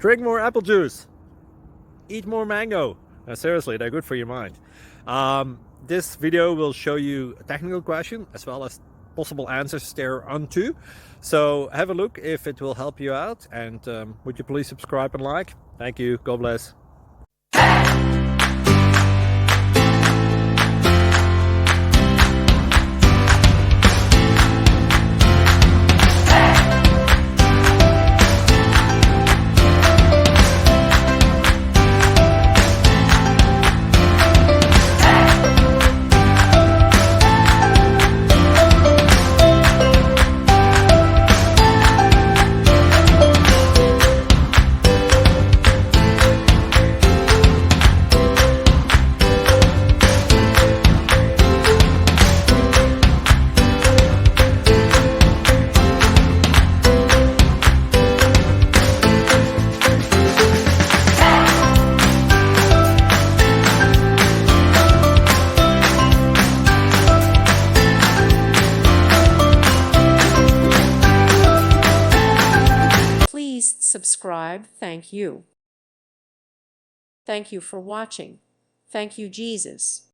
Drink more apple juice. Eat more mango. Seriously, they're good for your mind. This video will show you a technical question as well as possible answers thereunto. So have a look if it will help you out, and would you please subscribe and like? Thank you. God bless. Please subscribe. Thank you. Thank you for watching. Thank you, Jesus.